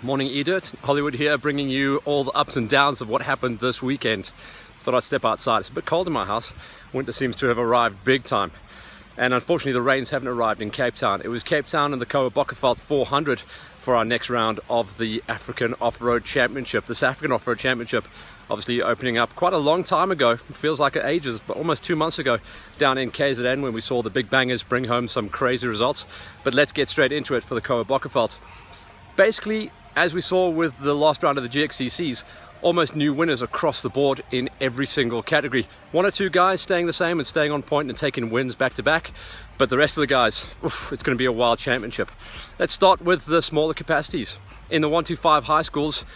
Morning Edirt, Hollywood here, bringing you all the ups and downs of what happened this weekend. Thought I'd step outside. It's a bit cold in my house. Winter seems to have arrived big time. And unfortunately the rains haven't arrived in Cape Town. It was Cape Town and the Koa Bokkeveld 400 for our next round of the African Off-Road Championship. This African Off-Road Championship obviously opening up quite a long time ago. It feels like ages, but almost 2 months ago down in KZN when we saw the big bangers bring home some crazy results. But let's get straight into it for the Koa Bokkeveld. Basically, as we saw with the last round of the GXCCs, almost new winners across the board in every single category. One or two guys staying the same and staying on point and taking wins back to back, but the rest of the guys, it's going to be a wild championship. Let's start with the smaller capacities. In the 125 high schools,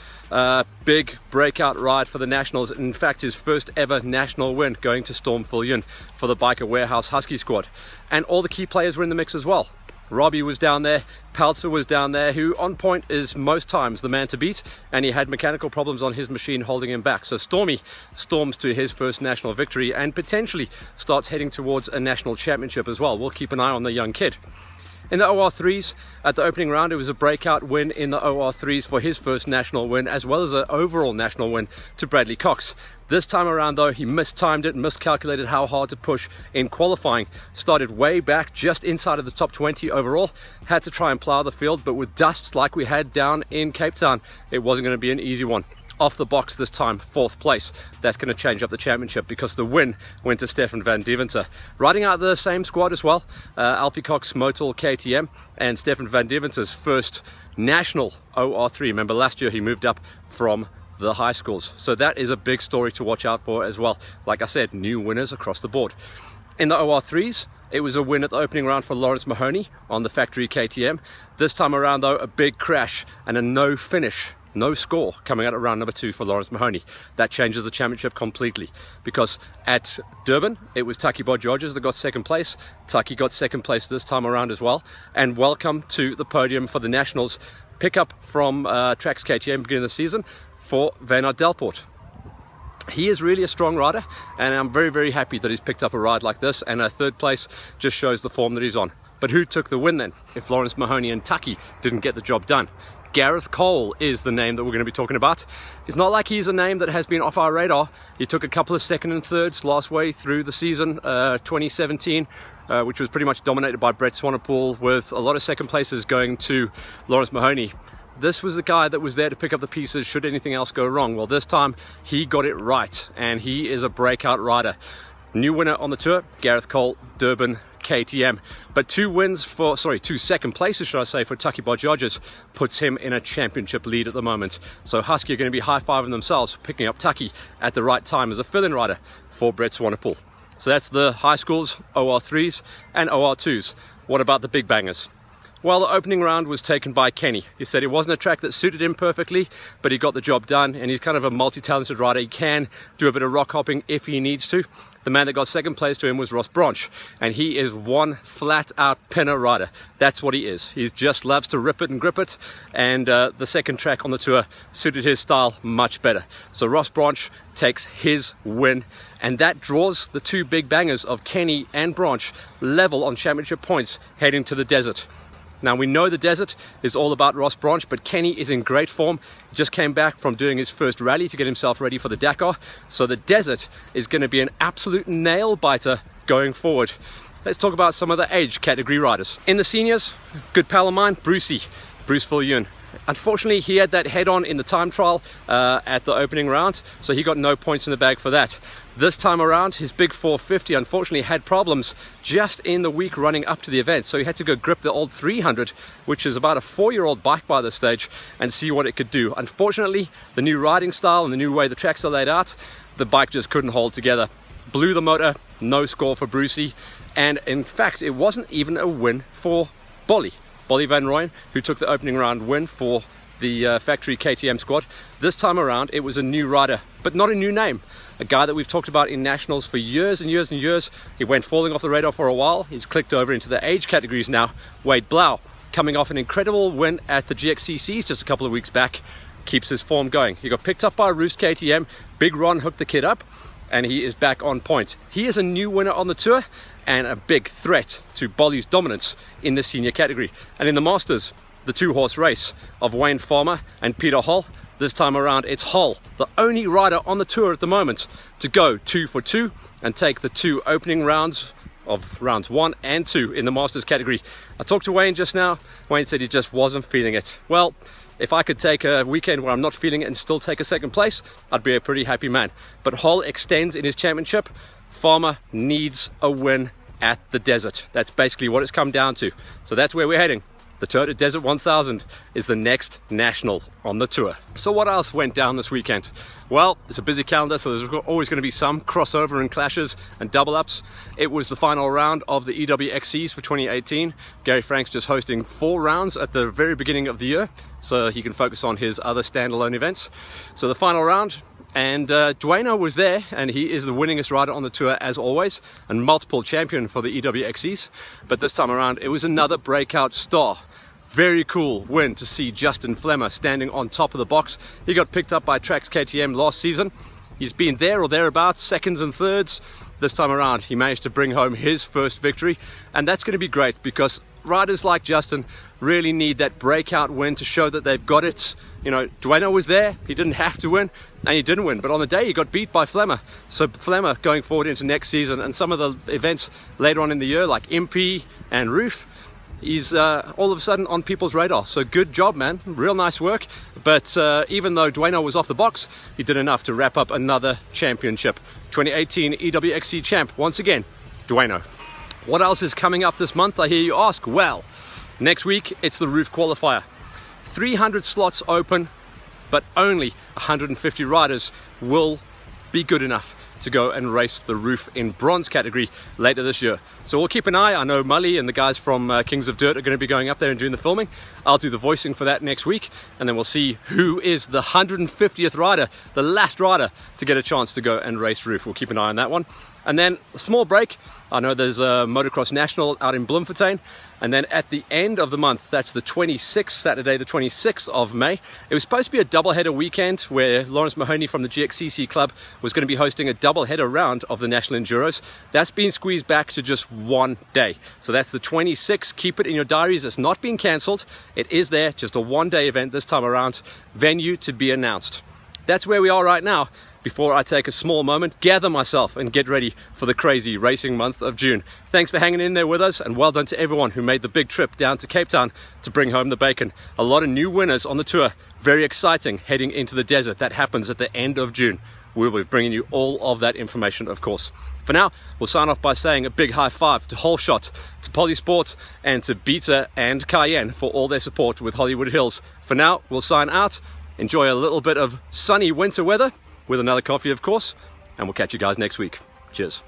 big breakout ride for the Nationals. In fact, his first ever national win going to Storm Viljoen for the Biker Warehouse Husky squad. And all the key players were in the mix as well. Robbie was down there, Paltzer was down there, who on point is most times the man to beat, and he had mechanical problems on his machine holding him back. So Stormy storms to his first national victory and potentially starts heading towards a national championship as well. We'll keep an eye on the young kid. In the OR3s, at the opening round, it was a breakout win in the OR3s for his first national win, as well as an overall national win to Bradley Cox. This time around, though, he mistimed it, miscalculated how hard to push in qualifying. Started way back, just inside of the top 20 overall. Had to try and plow the field, but with dust like we had down in Cape Town, it wasn't going to be an easy one. Off the box this time, 4th place. That's going to change up the championship because the win went to Stefan van Deventer. Riding out the same squad as well, Alfie Cox Motul KTM and Stefan van Deventer's first national OR3. Remember last year he moved up from the high schools. So that is a big story to watch out for as well. Like I said, new winners across the board. In the OR3s, it was a win at the opening round for Lawrence Mahoney on the factory KTM. This time around though, a big crash and a no finish. No score coming out at round number 2 for Lawrence Mahoney. That changes the championship completely because at Durban it was Taki Botjorges that got second place. Taki got second place this time around as well. And welcome to the podium for the Nationals. Pickup from Trax KTM beginning of the season for Wynand Delpoort. He is really a strong rider and I'm very, very happy that he's picked up a ride like this, and a 3rd place just shows the form that he's on. But who took the win then if Lawrence Mahoney and Taki didn't get the job done? Gareth Cole is the name that we're going to be talking about. It's not like he's a name that has been off our radar. He took a couple of 2nd and 3rds last way through the season, 2017, which was pretty much dominated by Brett Swanepoel, with a lot of 2nd places going to Lawrence Mahoney. This was the guy that was there to pick up the pieces should anything else go wrong. Well, this time he got it right, and he is a breakout rider. New winner on the tour, Gareth Cole, Durban KTM. But 2 2nd places, should I say, for Taki Botjorges puts him in a championship lead at the moment. So Husky are going to be high-fiving themselves for picking up Taki at the right time as a fill-in rider for Brett Swanepoel. So that's the high schools, OR3s and OR2s. What about the big bangers? Well, the opening round was taken by Kenny. He said it wasn't a track that suited him perfectly, but he got the job done, and he's kind of a multi-talented rider. He can do a bit of rock hopping if he needs to. The man that got 2nd place to him was Ross Branch, and he is one flat-out pinner rider. That's what he is. He just loves to rip it and grip it, and the 2nd track on the tour suited his style much better. So Ross Branch takes his win, and that draws the 2 big bangers of Kenny and Branch level on championship points heading to the desert. Now we know the desert is all about Ross Branch, but Kenny is in great form. He just came back from doing his first rally to get himself ready for the Dakar. So the desert is going to be an absolute nail biter going forward. Let's talk about some of the age category riders. In the seniors, good pal of mine, Bruce Viljoen. Unfortunately, he had that head-on in the time trial at the opening round, so he got no points in the bag for that. This time around, his big 450 unfortunately had problems just in the week running up to the event, so he had to go grip the old 300, which is about a 4-year-old bike by this stage, and see what it could do. Unfortunately, the new riding style and the new way the tracks are laid out, the bike just couldn't hold together. Blew the motor, no score for Brucey, and in fact, it wasn't even a win for Bolie van Rooyen, who took the opening round win for the factory KTM squad. This time around, it was a new rider, but not a new name. A guy that we've talked about in nationals for years and years and years. He went falling off the radar for a while. He's clicked over into the age categories now. Wade Blau, coming off an incredible win at the GXCCs just a couple of weeks back, keeps his form going. He got picked up by Roost KTM. Big Ron hooked the kid up, and he is back on point. He is a new winner on the tour and a big threat to Bolie's dominance in the senior category. And in the Masters, the two-horse race of Wayne Farmer and Peter Hall. This time around, it's Hall, the only rider on the tour at the moment to go 2 for 2 and take the 2 opening rounds of rounds 1 and 2 in the Masters category. I talked to Wayne just now. Wayne said he just wasn't feeling it. Well, if I could take a weekend where I'm not feeling it and still take a second place, I'd be a pretty happy man. But Hall extends in his championship. Farmer needs a win at the desert. That's basically what it's come down to. So that's where we're heading. The Toyota Desert 1000 is the next national on the tour. So what else went down this weekend? Well, it's a busy calendar, so there's always going to be some crossover and clashes and double ups. It was the final round of the EWXCs for 2018. Gary Franks just hosting 4 rounds at the very beginning of the year, so he can focus on his other standalone events. So the final round, and Dueno was there, and he is the winningest rider on the tour as always, and multiple champion for the EWXCs. But this time around, it was another breakout star. Very cool win to see Justin Flemmer standing on top of the box. He got picked up by Trax KTM last season. He's been there or thereabouts, seconds and thirds. This time around, he managed to bring home his first victory, and that's going to be great because riders like Justin really need that breakout win to show that they've got it. You know, Dueno was there, he didn't have to win, and he didn't win, but on the day he got beat by Flemmer. So Flemmer going forward into next season and some of the events later on in the year like MP and Roof, he's all of a sudden on people's radar. So good job, man, real nice work. But even though Dueno was off the box, he did enough to wrap up another championship. 2018 EWXC champ, once again, Dueno. What else is coming up this month, I hear you ask? Well, next week it's the Roof qualifier. 300 slots open, but only 150 riders will be good enough to go and race the Roof in bronze category later this year. So we'll keep an eye. I know Mully and the guys from Kings of Dirt are going to be going up there and doing the filming. I'll do the voicing for that next week, and then we'll see who is the 150th rider, the last rider to get a chance to go and race Roof. We'll keep an eye on that one. And then a small break. I know there's a Motocross National out in Bloemfontein. And then at the end of the month, that's the 26th, Saturday, the 26th of May. It was supposed to be a doubleheader weekend where Lawrence Mahoney from the GXCC Club was going to be hosting a doubleheader round of the National Enduros. That's been squeezed back to just one day. So that's the 26th. Keep it in your diaries. It's not being cancelled. It is there, just a one-day event this time around. Venue to be announced. That's where we are right now. Before I take a small moment, gather myself and get ready for the crazy racing month of June. Thanks for hanging in there with us, and well done to everyone who made the big trip down to Cape Town to bring home the bacon. A lot of new winners on the tour. Very exciting heading into the desert. That happens at the end of June. We'll be bringing you all of that information, of course. For now, we'll sign off by saying a big high five to Holshot, to Polysport, and to Beta and Cayenne for all their support with Hollywood Hills. For now, we'll sign out. Enjoy a little bit of sunny winter weather with another coffee, of course, and we'll catch you guys next week. Cheers.